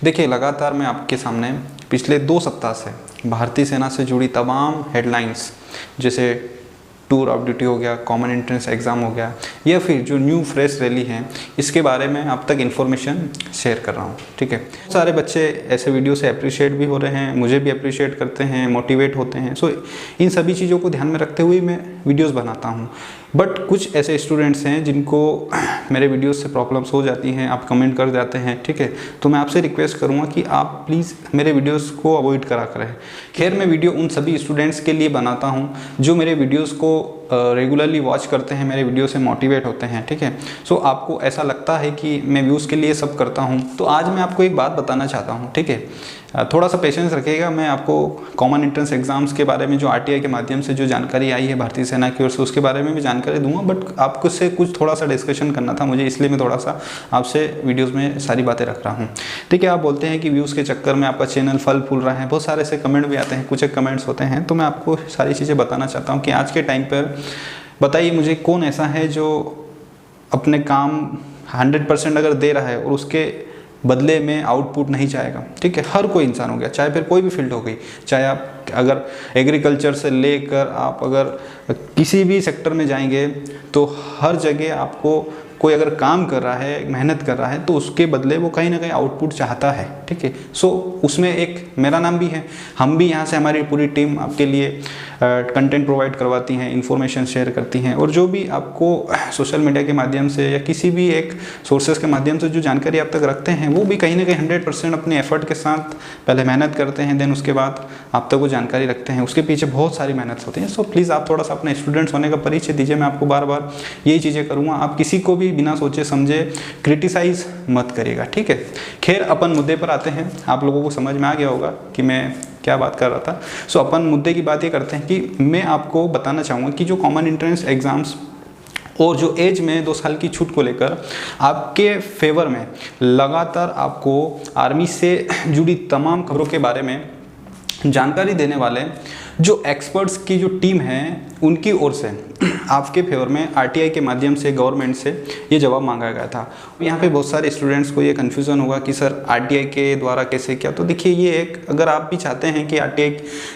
देखिए, लगातार मैं आपके सामने पिछले 2 सप्ताह से भारतीय सेना से जुड़ी तमाम हेडलाइंस, जैसे टूर ऑफ ड्यूटी हो गया, कॉमन एंट्रेंस एग्ज़ाम हो गया, या फिर जो न्यू फ्रेश रैली है, इसके बारे में अब तक इन्फॉर्मेशन शेयर कर रहा हूँ। ठीक है, सारे बच्चे ऐसे वीडियो से अप्रिशिएट भी हो रहे हैं, मुझे भी अप्रिशिएट करते हैं, मोटिवेट होते हैं। सो इन सभी चीज़ों को ध्यान में रखते हुए मैं वीडियोज़ बनाता हूँ। बट कुछ ऐसे स्टूडेंट्स हैं जिनको मेरे वीडियोस से प्रॉब्लम्स हो जाती हैं, आप कमेंट कर जाते हैं। ठीक है, तो मैं आपसे रिक्वेस्ट करूंगा कि आप प्लीज़ मेरे वीडियोस को अवॉइड करा करें। खैर, मैं वीडियो उन सभी स्टूडेंट्स के लिए बनाता हूं जो मेरे वीडियोस को रेगुलरली वॉच करते हैं, मेरे वीडियो से मोटिवेट होते हैं। ठीक है, सो आपको ऐसा लगता है कि मैं व्यूज़ के लिए सब करता हूँ, तो आज मैं आपको एक बात बताना चाहता हूँ। ठीक है, थोड़ा सा पेशेंस रखिएगा। मैं आपको कॉमन एंट्रेंस एग्जाम्स के बारे में जो आरटीआई के माध्यम से जो जानकारी आई है भारतीय सेना की ओर से, उसके बारे में भी जानकारी दूंगा। बट आपको से कुछ थोड़ा सा डिस्कशन करना था मुझे, इसलिए मैं थोड़ा सा आपसे वीडियोस में सारी बातें रख रहा हूँ। ठीक है, आप बोलते हैं कि व्यूज़ के चक्कर में आपका चैनल फल फूल रहा है, बहुत सारे ऐसे कमेंट भी आते हैं, कुछ एक कमेंट्स होते हैं। तो मैं आपको सारी चीज़ें बताना चाहता हूँ कि आज के टाइम पर बताइए मुझे कौन ऐसा है जो अपने काम 100% अगर दे रहा है और उसके बदले में आउटपुट नहीं चाहेगा। ठीक है, हर कोई इंसान हो गया, चाहे फिर कोई भी फील्ड हो गई, चाहे आप अगर एग्रीकल्चर से लेकर आप अगर किसी भी सेक्टर में जाएंगे तो हर जगह आपको कोई अगर काम कर रहा है, मेहनत कर रहा है, तो उसके बदले वो कहीं ना कहीं आउटपुट चाहता है। ठीक है, सो उसमें एक मेरा नाम भी है, हम भी यहाँ से हमारी पूरी टीम आपके लिए कंटेंट प्रोवाइड करवाती हैं, इन्फॉर्मेशन शेयर करती हैं, और जो भी आपको सोशल मीडिया के माध्यम से या किसी भी एक सोर्सेज के माध्यम से जो जानकारी आप तक रखते हैं, वो भी कहीं ना कहीं 100% अपने एफर्ट के साथ पहले मेहनत करते हैं, देन उसके बाद आप तक वो जानकारी रखते हैं। उसके पीछे बहुत सारी मेहनत होती है। सो प्लीज़ आप थोड़ा सा अपने स्टूडेंट्स होने का परिचय दीजिए। मैं आपको बार बार यही चीज़ें करूँगा, आप किसी को भी बिना सोचे समझे क्रिटिसाइज मत करिएगा। ठीक है, खैर अपन मुद्दे पर आते हैं। आप लोगों को समझ में आ गया होगा कि मैं क्या बात कर रहा था। सो अपन मुद्दे की बात ये करते हैं कि मैं आपको बताना चाहूँगा कि जो कॉमन एंट्रेंस एग्ज़ाम्स और जो एज में 2 साल की छूट को लेकर आपके फेवर में लगातार आपको आर्मी से जुड़ी तमाम खबरों के बारे में जानकारी देने वाले जो एक्सपर्ट्स की जो टीम है, उनकी ओर से आपके फेवर में आरटीआई के माध्यम से गवर्नमेंट से ये जवाब मांगा गया था। यहाँ पे बहुत सारे स्टूडेंट्स को ये कन्फ्यूज़न होगा कि सर आरटीआई के द्वारा कैसे क्या। तो देखिए, ये एक अगर आप भी चाहते हैं कि आरटीआई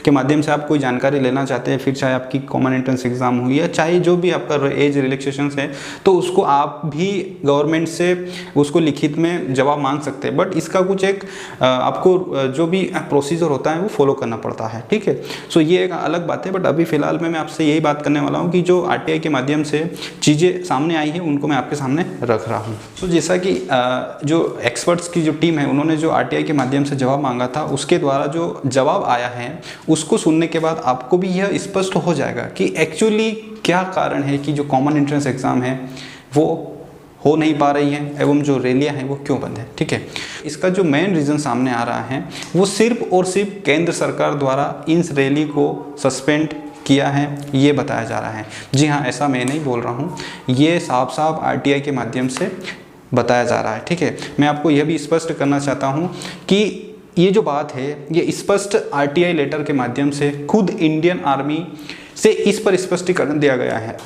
के माध्यम से आप कोई जानकारी लेना चाहते हैं, फिर चाहे आपकी कॉमन एंट्रेंस एग्जाम हुई या चाहे जो भी आपका एज रिलैक्सेशन है, तो उसको आप भी गवर्नमेंट से उसको लिखित में जवाब मांग सकते हैं। बट इसका कुछ एक आपको जो भी प्रोसीजर होता है वो फॉलो करना पड़ता है। ठीक है, सो ये एक अलग बात है। बट अभी फिलहाल में मैं आपसे यही बात करने वाला हूँ कि जो आरटीआई के माध्यम से चीज़ें सामने आई हैं, उनको मैं आपके सामने रख रहा हूँ। तो जैसा कि जो एक्सपर्ट्स की जो टीम है, उन्होंने जो आरटीआई के माध्यम से जवाब मांगा था, उसके द्वारा जो जवाब आया है, उसको सुनने के बाद आपको भी यह स्पष्ट हो जाएगा कि एक्चुअली क्या कारण है कि जो कॉमन एंट्रेंस एग्ज़ाम है वो हो नहीं पा रही है, एवं जो रैलियाँ हैं वो क्यों बंद है। ठीक है, इसका जो मेन रीज़न सामने आ रहा है वो सिर्फ और सिर्फ केंद्र सरकार द्वारा इस रैली को सस्पेंड किया है, ये बताया जा रहा है। जी हाँ, ऐसा मैं नहीं बोल रहा हूँ, ये साफ साफ आरटीआई के माध्यम से बताया जा रहा है। ठीक है, मैं आपको यह भी स्पष्ट करना चाहता हूँ कि ये जो बात है, ये स्पष्ट आरटीआई लेटर के माध्यम से खुद इंडियन आर्मी से इस पर स्पष्टीकरण दिया गया है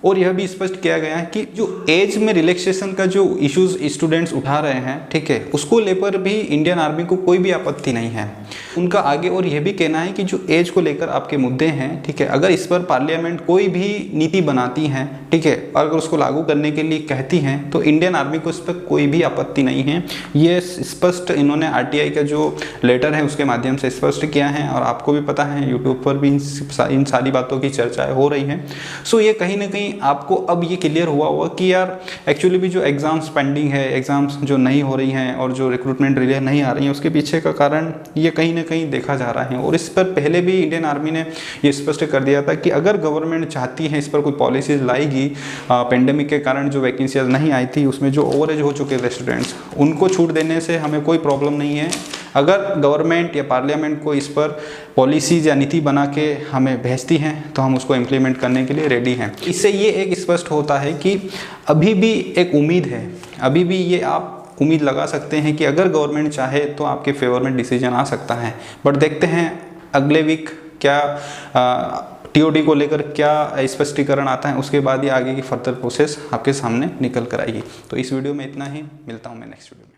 और यह भी स्पष्ट किया गया है कि जो एज में रिलैक्सेशन का जो इश्यूज स्टूडेंट्स उठा रहे हैं, ठीक है, उसको लेकर भी इंडियन आर्मी को कोई भी आपत्ति नहीं है। उनका आगे और यह भी कहना है कि जो एज को लेकर आपके मुद्दे हैं, ठीक है, अगर इस पर पार्लियामेंट कोई भी नीति बनाती है, ठीक है, और अगर उसको लागू करने के लिए कहती हैं, तो इंडियन आर्मी को इस पर कोई भी आपत्ति नहीं है। ये स्पष्ट इन्होंने आरटीआई का जो लेटर है उसके माध्यम से स्पष्ट किया है, और आपको भी पता है यूट्यूब पर भी इन सारी बातों की चर्चाएँ हो रही हैं। सो ये कहीं ना कहीं आपको अब ये क्लियर हुआ होगा कि यार एक्चुअली भी जो एग्ज़ाम्स पेंडिंग है, एग्ज़ाम्स जो नहीं हो रही हैं और जो रिक्रूटमेंट रिले नहीं आ रही हैं, उसके पीछे का कारण ये कहीं ना कहीं देखा जा रहा है। और इस पर पहले भी इंडियन आर्मी ने ये स्पष्ट कर दिया था कि अगर गवर्नमेंट चाहती है इस पर कोई पॉलिसीज लाएगी, पेंडेमिक के कारण जो वैकेंसीज नहीं आई थी उसमें जो ओवरेज हो चुके थे स्टूडेंट्स, उनको छूट देने से हमें कोई प्रॉब्लम नहीं है। अगर गवर्नमेंट या पार्लियामेंट को इस पर पॉलिसीज या नीति बना के हमें भेजती हैं तो हम उसको इम्प्लीमेंट करने के लिए रेडी हैं। इससे ये एक स्पष्ट होता है कि अभी भी एक उम्मीद है, अभी भी ये आप उम्मीद लगा सकते हैं कि अगर गवर्नमेंट चाहे तो आपके फेवर में डिसीजन आ सकता है। बट देखते हैं अगले वीक क्या टीओडी को लेकर क्या स्पष्टीकरण आता है, उसके बाद ही आगे की फर्दर प्रोसेस आपके सामने निकल कर आएगी। तो इस वीडियो में इतना ही, मिलता हूँ मैं नेक्स्ट वीडियो में।